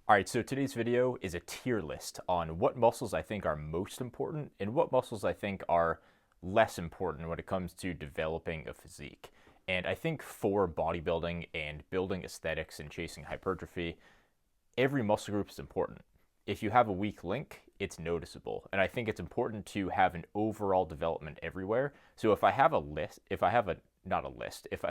All right, so today's video is a tier list on what muscles I think are most important and what muscles I think are less important when it comes to developing a physique. And I think for bodybuilding and building aesthetics and chasing hypertrophy, every muscle group is important. If you have a weak link, it's noticeable. And I think it's important to have an overall development everywhere. So if I have a list, if I have a not a list, if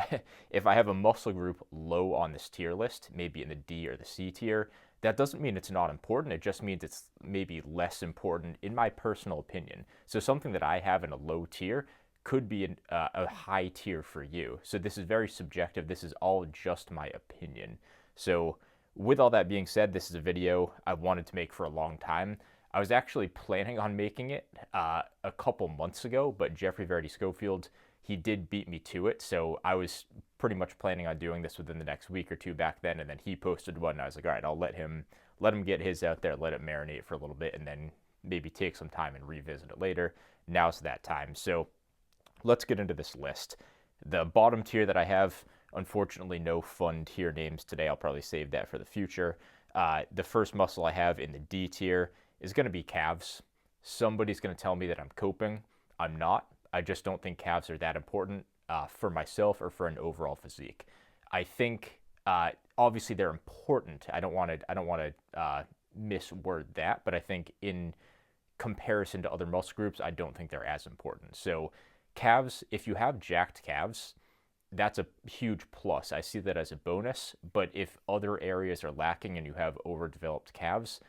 I have a muscle group low on this tier list, maybe in the D or the C tier, that doesn't mean it's not important. It just means it's maybe less important in my personal opinion. So something that I have in a low tier could be a high tier for you. So this is very subjective. This is all just my opinion. So with all that being said, this is a video I wanted to make for a long time. I was actually planning on making it a couple months ago, but Jeffrey Verity Schofield, he did beat me to it. So I was pretty much planning on doing this within the next week or two back then, and then he posted one, and I was like, all right, I'll let him get his out there, let it marinate for a little bit, and then maybe take some time and revisit it later. Now's that time. So let's get into this list. The bottom tier that I have, unfortunately, no fun tier names today. I'll probably save that for the future. The first muscle I have in the D tier is going to be calves. Somebody's going to tell me that I'm coping. I'm not. I just don't think calves are that important for myself or for an overall physique. I think obviously they're important. I don't want to misword that, but I think in comparison to other muscle groups, I don't think they're as important. So calves, if you have jacked calves, that's a huge plus. I see that as a bonus, but if other areas are lacking and you have overdeveloped calves,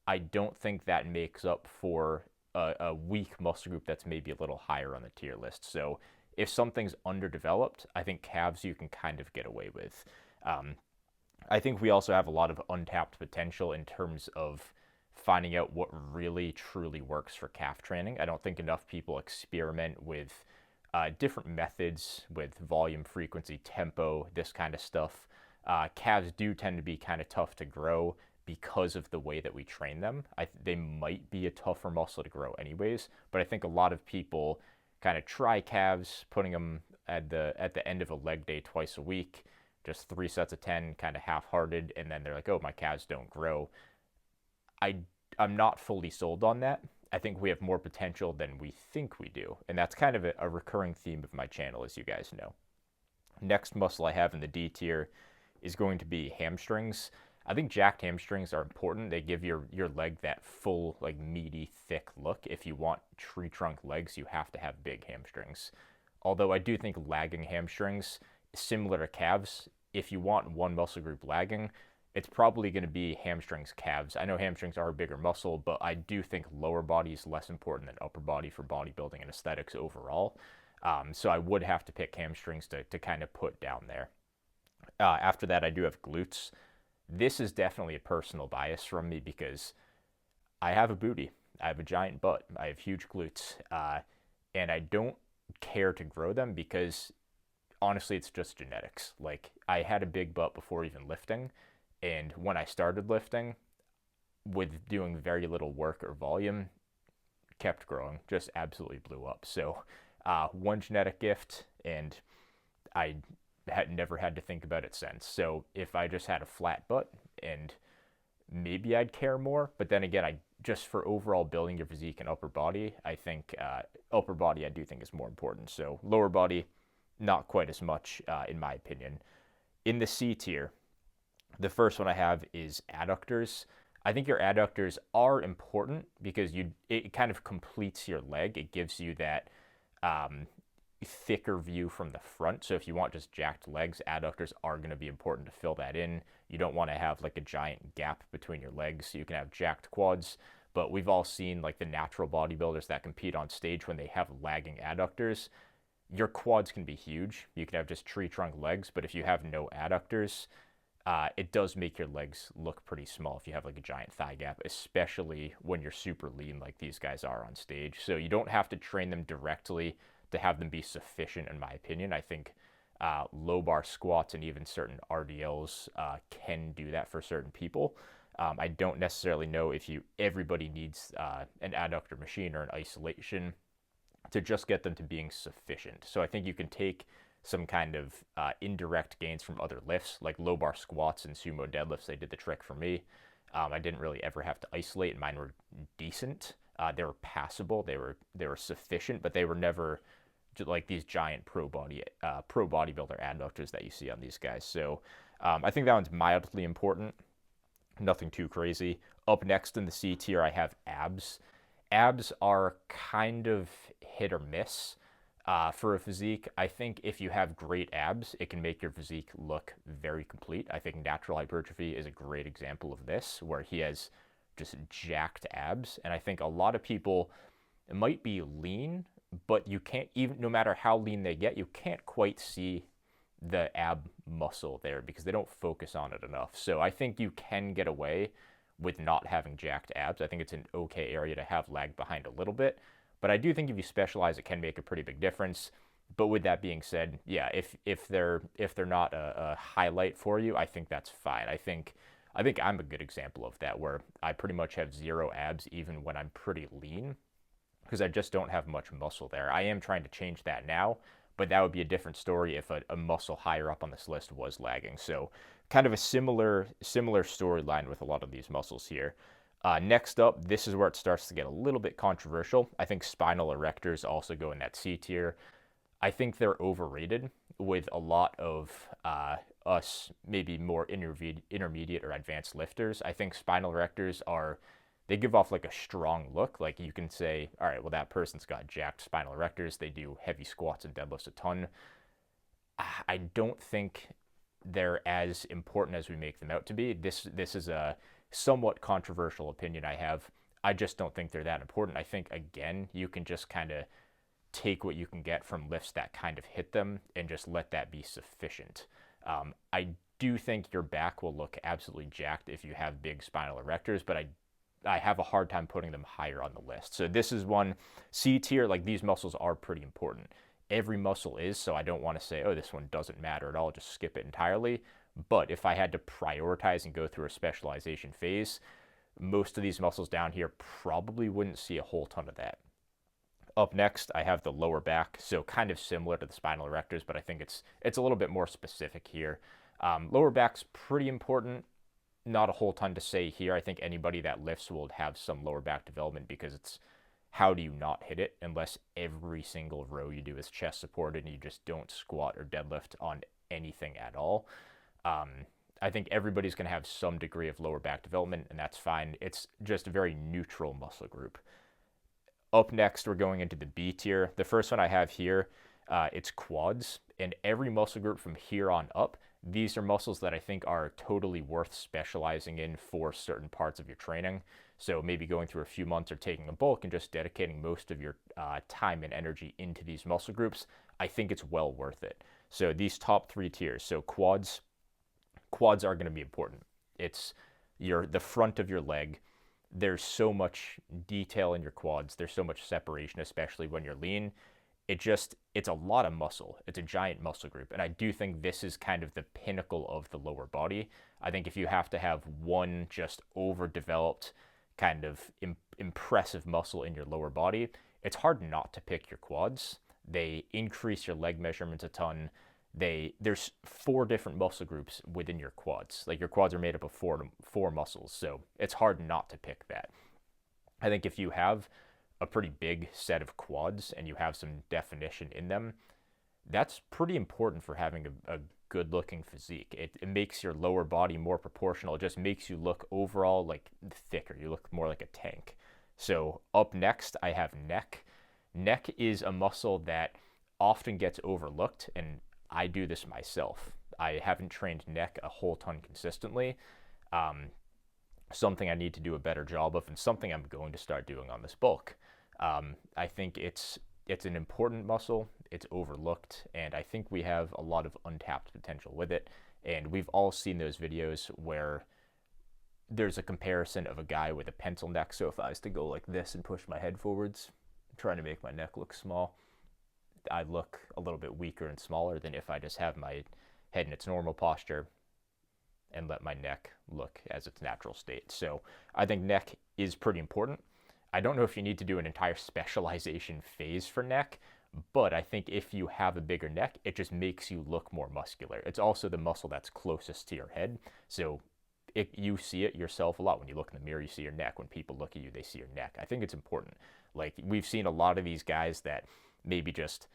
I don't think that makes up for a weak muscle group that's maybe a little higher on the tier list. So if something's underdeveloped, I think calves you can kind of get away with. I think we also have a lot of untapped potential in terms of finding out what really truly works for calf training. I don't think enough people experiment with different methods with volume, frequency, tempo, this kind of stuff. Calves do tend to be kind of tough to grow because of the way that we train them. They might be a tougher muscle to grow anyways, but I think a lot of people kind of try calves, putting them at the end of a leg day twice a week, just 3 sets of 10, kind of half-hearted, and then they're like, oh, my calves don't grow. I'm not fully sold on that. I think we have more potential than we think we do, and that's kind of a recurring theme of my channel, as you guys know. Next muscle I have in the D tier is going to be hamstrings. I think jacked hamstrings are important. They give your leg that full, like, meaty, thick look. If you want tree trunk legs, you have to have big hamstrings. Although I do think lagging hamstrings, similar to calves, if you want one muscle group lagging, it's probably going to be hamstrings, calves. I know hamstrings are a bigger muscle, but I do think lower body is less important than upper body for bodybuilding and aesthetics overall. So I would have to pick hamstrings to kind of put down there. After that, I do have glutes. This is definitely a personal bias from me because I have a booty. I have a giant butt. I have huge glutes. And I don't care to grow them because, honestly, it's just genetics. Like, I had a big butt before even lifting. And when I started lifting, with doing very little work or volume, kept growing, just absolutely blew up. So one genetic gift, and I had never had to think about it since. So if I just had a flat butt, and maybe I'd care more, but then again, I just for overall building your physique and upper body, I think upper body I do think is more important. So lower body, not quite as much in my opinion. In the C tier, the first one I have is adductors. I think your adductors are important because it kind of completes your leg. It gives you that thicker view from the front. So if you want just jacked legs, adductors are going to be important to fill that in. You don't want to have like a giant gap between your legs. So you can have jacked quads, but we've all seen like the natural bodybuilders that compete on stage when they have lagging adductors. Your quads can be huge. You can have just tree trunk legs, but if you have no adductors, it does make your legs look pretty small if you have like a giant thigh gap, especially when you're super lean like these guys are on stage. So you don't have to train them directly to have them be sufficient, in my opinion. I think low bar squats and even certain RDLs can do that for certain people. I don't necessarily know if everybody needs an adductor machine or an isolation to just get them to being sufficient. So I think you can take some kind of indirect gains from other lifts, like low bar squats and sumo deadlifts. They did the trick for me. I didn't really ever have to isolate, and mine were decent. They were passable. They were sufficient, but they were never like these giant pro bodybuilder adductors that you see on these guys. So I think that one's mildly important. Nothing too crazy. Up next in the C tier, I have abs. Abs are kind of hit or miss for a physique. I think if you have great abs, it can make your physique look very complete. I think natural hypertrophy is a great example of this, where he has just jacked abs. And I think a lot of people might be lean, but you can't, even no matter how lean they get, you can't quite see the ab muscle there because they don't focus on it enough. So I think you can get away with not having jacked abs. I think it's an okay area to have lag behind a little bit, but I do think if you specialize, it can make a pretty big difference. But with that being said, yeah, if they're not a highlight for you, I think that's fine. I think I'm a good example of that, where I pretty much have zero abs even when I'm pretty lean, because I just don't have much muscle there. I am trying to change that now, but that would be a different story if a muscle higher up on this list was lagging. So kind of a similar storyline with a lot of these muscles here. Next up, this is where it starts to get a little bit controversial. I think spinal erectors also go in that C tier. I think they're overrated with a lot of us maybe more intermediate or advanced lifters. I think spinal erectors they give off like a strong look. Like you can say, all right, well, that person's got jacked spinal erectors. They do heavy squats and deadlifts a ton. I don't think they're as important as we make them out to be. This is a somewhat controversial opinion I have. I just don't think they're that important. I think, again, you can just kind of take what you can get from lifts that kind of hit them and just let that be sufficient. I do think your back will look absolutely jacked if you have big spinal erectors, but I have a hard time putting them higher on the list. So this is one C tier. Like, these muscles are pretty important. Every muscle is, so I don't want to say, oh, this one doesn't matter at all, just skip it entirely. But if I had to prioritize and go through a specialization phase, most of these muscles down here probably wouldn't see a whole ton of that. Up next, I have the lower back, so kind of similar to the spinal erectors, but I think it's a little bit more specific here. Lower back's pretty important. Not a whole ton to say here. I think anybody that lifts will have some lower back development, because it's how do you not hit it unless every single row you do is chest supported and you just don't squat or deadlift on anything at all. I think everybody's going to have some degree of lower back development, and that's fine. It's just a very neutral muscle group. Up next, we're going into the B tier. The first one I have here, it's quads, and every muscle group from here on up, these are muscles that I think are totally worth specializing in for certain parts of your training. So maybe going through a few months or taking a bulk and just dedicating most of your time and energy into these muscle groups, I think it's well worth it. So these top three tiers, so quads are going to be important. It's the front of your leg. There's so much detail in your quads. There's so much separation, especially when you're lean. It's a lot of muscle. It's a giant muscle group. And I do think this is kind of the pinnacle of the lower body. I think if you have to have one just overdeveloped kind of impressive muscle in your lower body, it's hard not to pick your quads. They increase your leg measurements a ton. There's 4 different muscle groups within your quads. Like, your quads are made up of four muscles, so it's hard not to pick that. I think if you have a pretty big set of quads and you have some definition in them, that's pretty important for having a good looking physique. It makes your lower body more proportional. It just makes you look overall like thicker. You look more like a tank. So up next, I have neck. Neck is a muscle that often gets overlooked, and I do this myself. I haven't trained neck a whole ton consistently. Something I need to do a better job of, and something I'm going to start doing on this bulk. I think it's an important muscle. It's overlooked, and I think we have a lot of untapped potential with it. And we've all seen those videos where there's a comparison of a guy with a pencil neck. So if I was to go like this and push my head forwards, trying to make my neck look small, I look a little bit weaker and smaller than if I just have my head in its normal posture and let my neck look as its natural state. So I think neck is pretty important. I don't know if you need to do an entire specialization phase for neck, but I think if you have a bigger neck, it just makes you look more muscular. It's also the muscle that's closest to your head. So you see it yourself a lot. When you look in the mirror, you see your neck. When people look at you, they see your neck. I think it's important. Like, we've seen a lot of these guys that maybe just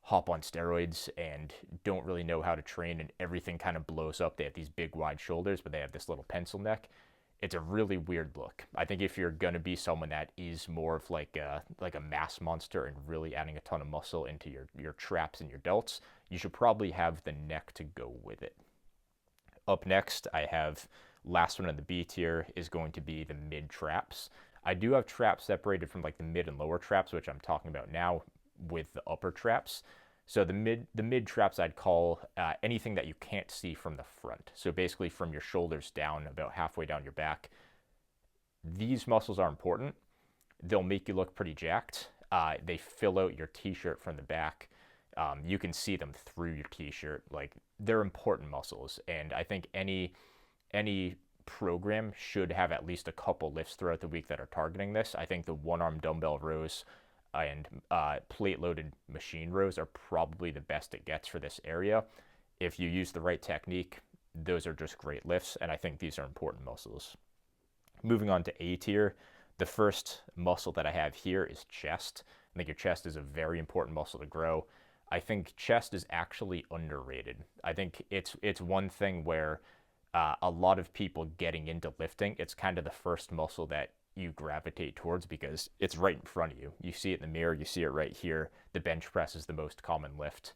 hop on steroids and don't really know how to train, and everything kind of blows up. They have these big wide shoulders, but they have this little pencil neck. It's a really weird look. I think if you're going to be someone that is more of like a mass monster and really adding a ton of muscle into your traps and your delts, you should probably have the neck to go with it. Up next, I have last one in the B tier is going to be the mid traps. I do have traps separated from like the mid and lower traps, which I'm talking about now, with the upper traps. So the mid traps I'd call anything that you can't see from the front. So basically from your shoulders down, about halfway down your back. These muscles are important. They'll make you look pretty jacked. They fill out your t-shirt from the back. You can see them through your t-shirt. Like, they're important muscles, and I think any program should have at least a couple lifts throughout the week that are targeting this. I think the one-arm dumbbell rows and plate-loaded machine rows are probably the best it gets for this area. If you use the right technique, those are just great lifts, and I think these are important muscles. Moving on to A tier, the first muscle that I have here is chest. I think your chest is a very important muscle to grow. I think chest is actually underrated. I think it's one thing where a lot of people getting into lifting, it's kind of the first muscle that you gravitate towards because it's right in front of you. You see it in the mirror, you see it right here. The bench press is the most common lift.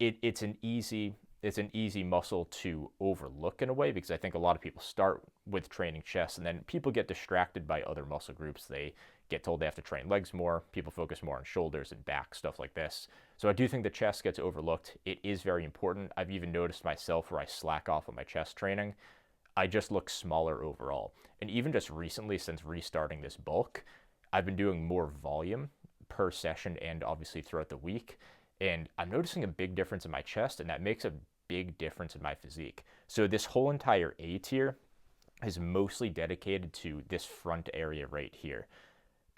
It's an easy muscle to overlook in a way, because I think a lot of people start with training chest and then people get distracted by other muscle groups. They get told they have to train legs more. People focus more on shoulders and back, stuff like this. So I do think the chest gets overlooked. It is very important. I've even noticed myself where I slack off on my chest training, I just look smaller overall. And even just recently, since restarting this bulk, I've been doing more volume per session and obviously throughout the week. And I'm noticing a big difference in my chest, and that makes a big difference in my physique. So this whole entire A tier is mostly dedicated to this front area right here.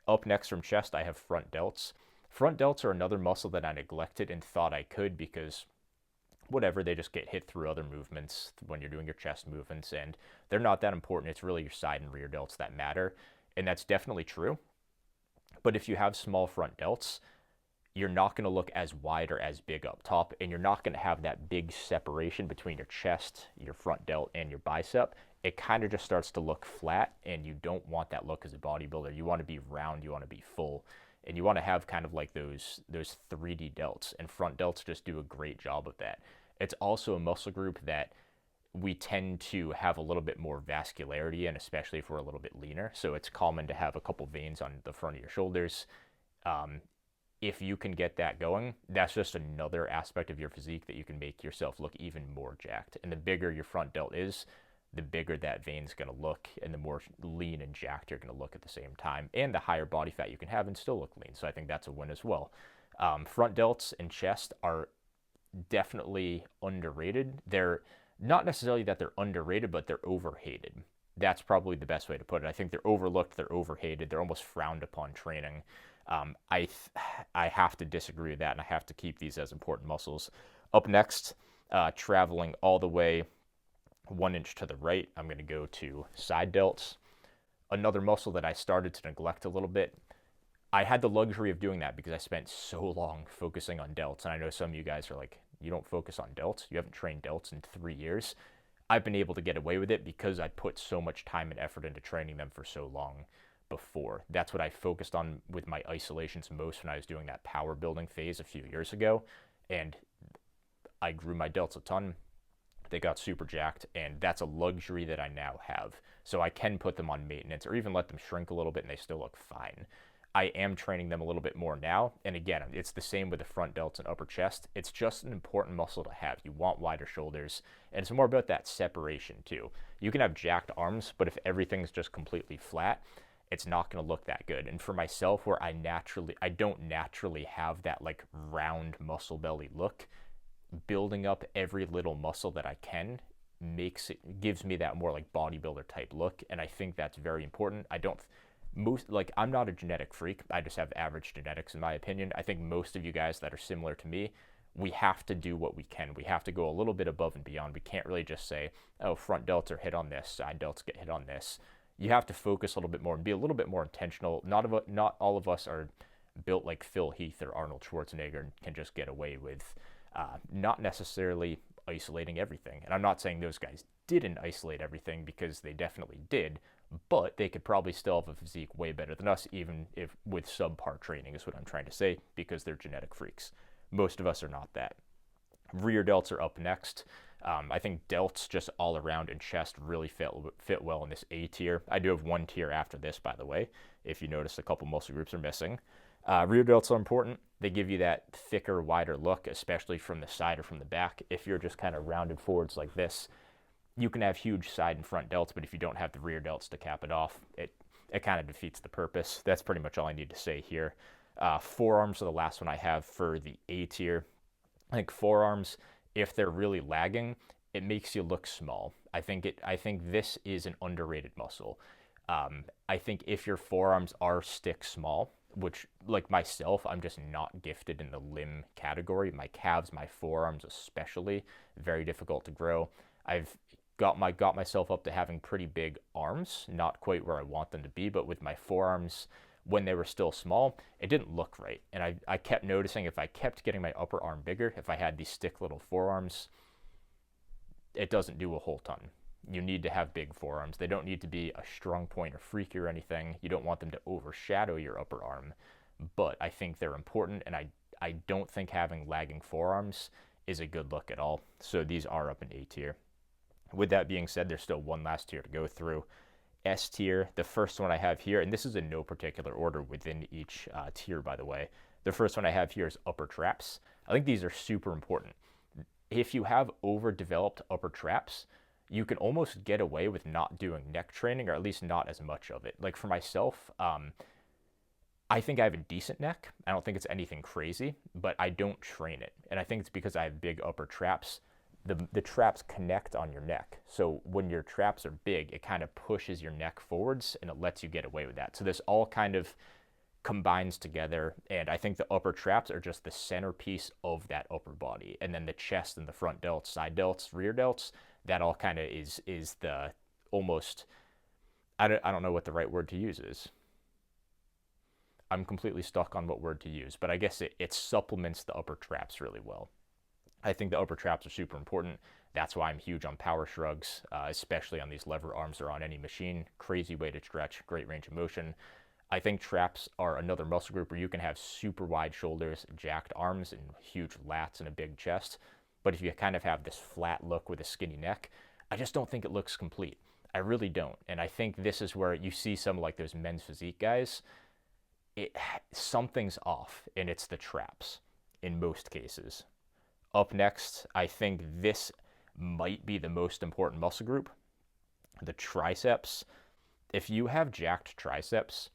Up next from chest, I have front delts. Front delts are another muscle that I neglected and thought I could because whatever, they just get hit through other movements when you're doing your chest movements, and they're not that important. It's really your side and rear delts that matter, and that's definitely true. But if you have small front delts, you're not going to look as wide or as big up top, and you're not going to have that big separation between your chest, your front delt, and your bicep. It kind of just starts to look flat, and you don't want that look as a bodybuilder. You want to be round, you want to be full, and you want to have kind of like those 3D delts, and front delts just do a great job of that. It's also a muscle group that we tend to have a little bit more vascularity in, especially if we're a little bit leaner. So it's common to have a couple veins on the front of your shoulders. If you can get that going, that's just another aspect of your physique that you can make yourself look even more jacked. And the bigger your front delt is, the bigger that vein's going to look, and the more lean and jacked you're going to look at the same time, and the higher body fat you can have and still look lean. So I think that's a win as well. Front delts and chest are definitely underrated. They're not necessarily that they're underrated, but they're overhated. That's probably the best way to put it. I think they're overlooked, they're overhated, they're almost frowned upon training. I have to disagree with that, and I have to keep these as important muscles. Up next, traveling all the way 1 inch to the right, I'm going to go to side delts. Another muscle that I started to neglect a little bit. I had the luxury of doing that because I spent so long focusing on delts, and I know some of you guys are like, you don't focus on delts? You haven't trained delts in 3 years? I've been able to get away with it because I put so much time and effort into training them for so long before. That's what I focused on with my isolations most when I was doing that power building phase a few years ago, and I grew my delts a ton. They got super jacked, and that's a luxury that I now have. So I can put them on maintenance or even let them shrink a little bit and they still look fine. I am training them a little bit more now, and again, it's the same with the front delts and upper chest. It's just an important muscle to have. You want wider shoulders, and it's more about that separation too. You can have jacked arms, but if everything's just completely flat, it's not going to look that good. And for myself, where I don't naturally have that like round muscle belly look, building up every little muscle that I can gives me that more like bodybuilder type look, and I think that's very important. I'm not a genetic freak. I just have average genetics in my opinion. I think most of you guys that are similar to me we have to do what we can. We have to go a little bit above and beyond. We can't really just say, oh, front delts are hit on this, side delts get hit on this. You have to focus a little bit more and be a little bit more intentional. Not all of us are built like Phil Heath or Arnold Schwarzenegger and can just get away with not necessarily isolating everything. And I'm not saying those guys didn't isolate everything, because they definitely did, but they could probably still have a physique way better than us, even if with subpar training, is what I'm trying to say, because they're genetic freaks. Most of us are not that. Rear delts are up next. I think delts just all around and chest really fit well in this A tier. I do have one tier after this, by the way, if you notice a couple muscle groups are missing. Rear delts are important. They give you that thicker, wider look, especially from the side or from the back. If you're just kind of rounded forwards like this, you can have huge side and front delts, but if you don't have the rear delts to cap it off, it kind of defeats the purpose. That's pretty much all I need to say here. Forearms are the last one I have for the A tier. I think forearms, if they're really lagging, it makes you look small. I think this is an underrated muscle. I think if your forearms are stick small, which, like myself, I'm just not gifted in the limb category. My calves, my forearms especially, very difficult to grow. I've got myself up to having pretty big arms, not quite where I want them to be, but with my forearms, when they were still small, it didn't look right. And I kept noticing if I kept getting my upper arm bigger, if I had these stick little forearms, it doesn't do a whole ton. You need to have big forearms. They don't need to be a strong point or freaky or anything. You don't want them to overshadow your upper arm, but I think they're important, and I don't think having lagging forearms is a good look at all. So these are up in A tier. With that being said, there's still one last tier to go through. S tier, the first one I have here, and this is in no particular order within each tier, by the way. The first one I have here is upper traps. I think these are super important. If you have overdeveloped upper traps, you can almost get away with not doing neck training, or at least not as much of it. Like for myself, I think I have a decent neck. I don't think it's anything crazy, but I don't train it. And I think it's because I have big upper traps. The traps connect on your neck. So when your traps are big, it kind of pushes your neck forwards and it lets you get away with that. So this all kind of combines together. And I think the upper traps are just the centerpiece of that upper body. And then the chest and the front delts, side delts, rear delts, that all kind of is the almost, I don't know what the right word to use is. I'm completely stuck on what word to use, but I guess it supplements the upper traps really well. I think the upper traps are super important. That's why I'm huge on power shrugs, especially on these lever arms or on any machine. Crazy way to stretch, great range of motion. I think traps are another muscle group where you can have super wide shoulders, jacked arms, and huge lats and a big chest. But if you kind of have this flat look with a skinny neck, I just don't think it looks complete. I really don't. And I think this is where you see some like those men's physique guys. Something's off, and it's the traps in most cases. Up next, I think this might be the most important muscle group, the triceps. If you have jacked triceps,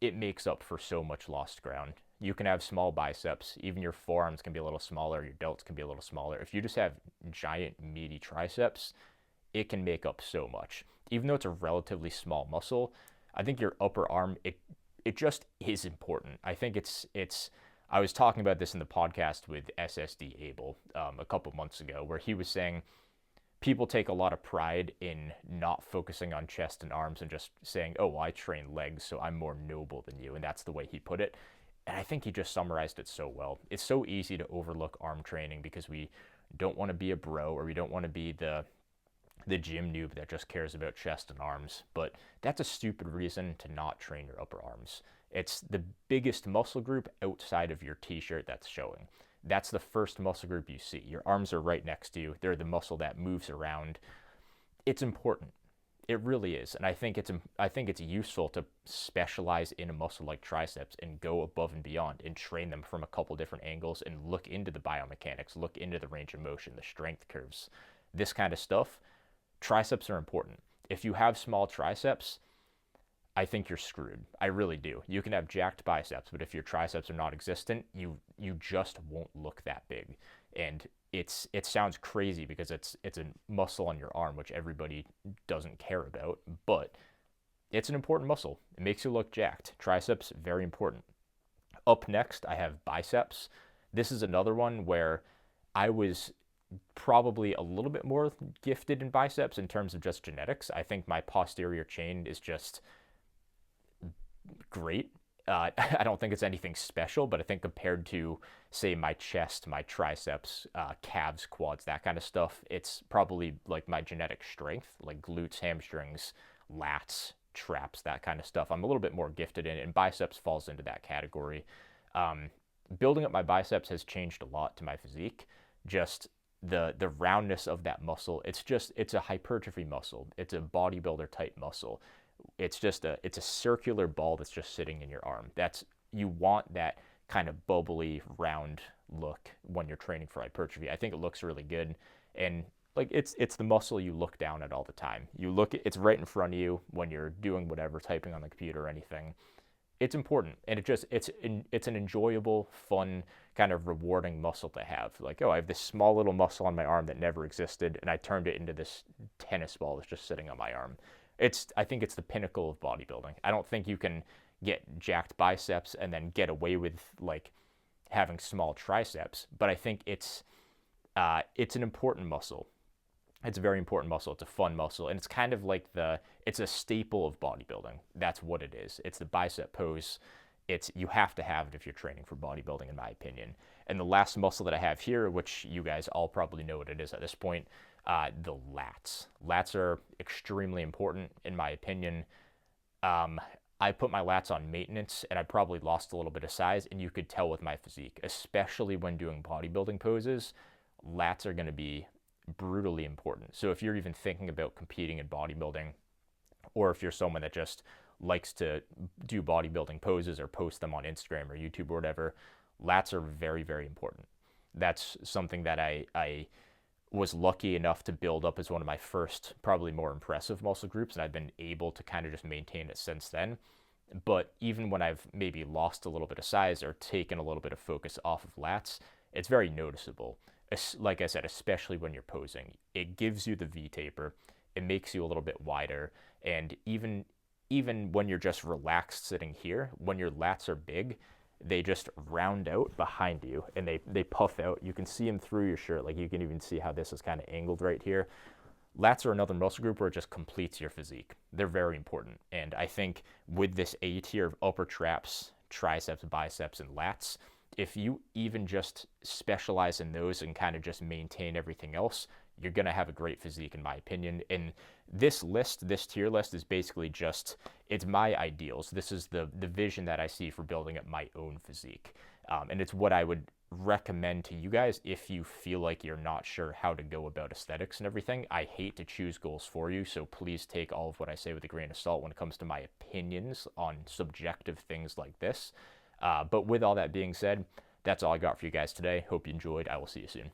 it makes up for so much lost ground. You can have small biceps, even your forearms can be a little smaller, your delts can be a little smaller. If you just have giant, meaty triceps, it can make up so much. Even though it's a relatively small muscle, I think your upper arm, it just is important. I think I was talking about this in the podcast with SSD Abel a couple months ago, where he was saying people take a lot of pride in not focusing on chest and arms and just saying, oh, well, I train legs, so I'm more noble than you. And that's the way he put it. And I think he just summarized it so well. It's so easy to overlook arm training because we don't want to be a bro, or we don't want to be the gym noob that just cares about chest and arms. But that's a stupid reason to not train your upper arms. It's the biggest muscle group outside of your t-shirt that's showing. That's the first muscle group you see. Your arms are right next to you. They're the muscle that moves around. It's important. It really is. And I think it's useful to specialize in a muscle like triceps and go above and beyond and train them from a couple different angles and look into the biomechanics, look into the range of motion, the strength curves, this kind of stuff. Triceps are important. If you have small triceps, I think you're screwed. I really do. You can have jacked biceps, but if your triceps are non-existent, you just won't look that big. And it sounds crazy because it's a muscle on your arm, which everybody doesn't care about, but it's an important muscle. It makes you look jacked. Triceps, very important. Up next, I have biceps. This is another one where I was probably a little bit more gifted in biceps in terms of just genetics. I think my posterior chain is just great. I don't think it's anything special, but I think compared to, say, my chest, my triceps, calves, quads, that kind of stuff, it's probably like my genetic strength, like glutes, hamstrings, lats, traps, that kind of stuff. I'm a little bit more gifted in it, and biceps falls into that category. Building up my biceps has changed a lot to my physique. Just the roundness of that muscle. It's a hypertrophy muscle. It's a bodybuilder type muscle. It's a circular ball that's just sitting in your arm. You want that kind of bubbly round look when you're training for hypertrophy. I think it looks really good, and like it's the muscle you look down at all the time. It's right in front of you when you're doing whatever, typing on the computer or anything. It's important, and it's an enjoyable, fun, kind of rewarding muscle to have. Like, oh, I have this small little muscle on my arm that never existed, and I turned it into this tennis ball that's just sitting on my arm. I think it's the pinnacle of bodybuilding. I don't think you can get jacked biceps and then get away with like having small triceps, but I think it's an important muscle. It's a very important muscle. It's a fun muscle, and it's kind of like it's a staple of bodybuilding. That's what it is. It's the bicep pose. You have to have it if you're training for bodybuilding, in my opinion. And the last muscle that I have here, which you guys all probably know what it is at this point, the lats. Lats are extremely important, in my opinion. I put my lats on maintenance, and I probably lost a little bit of size, and you could tell with my physique, especially when doing bodybuilding poses, lats are going to be brutally important. So if you're even thinking about competing in bodybuilding, or if you're someone that just likes to do bodybuilding poses or post them on Instagram or YouTube or whatever, lats are very, very important. That's something that I was lucky enough to build up as one of my first, probably more impressive muscle groups, and I've been able to kind of just maintain it since then. But even when I've maybe lost a little bit of size or taken a little bit of focus off of lats, it's very noticeable. Like I said, especially when you're posing, it gives you the V taper, it makes you a little bit wider, and even when you're just relaxed sitting here, when your lats are big, they just round out behind you, and they puff out. You can see them through your shirt. Like, you can even see how this is kind of angled right here. Lats are another muscle group where it just completes your physique. They're very important, and I think with this A tier of upper traps, triceps, biceps, and lats, if you even just specialize in those and kind of just maintain everything else, you're going to have a great physique, in my opinion. And this tier list is basically it's my ideals. This is the vision that I see for building up my own physique. And it's what I would recommend to you guys if you feel like you're not sure how to go about aesthetics and everything. I hate to choose goals for you, so please take all of what I say with a grain of salt when it comes to my opinions on subjective things like this. But with all that being said, that's all I got for you guys today. Hope you enjoyed. I will see you soon.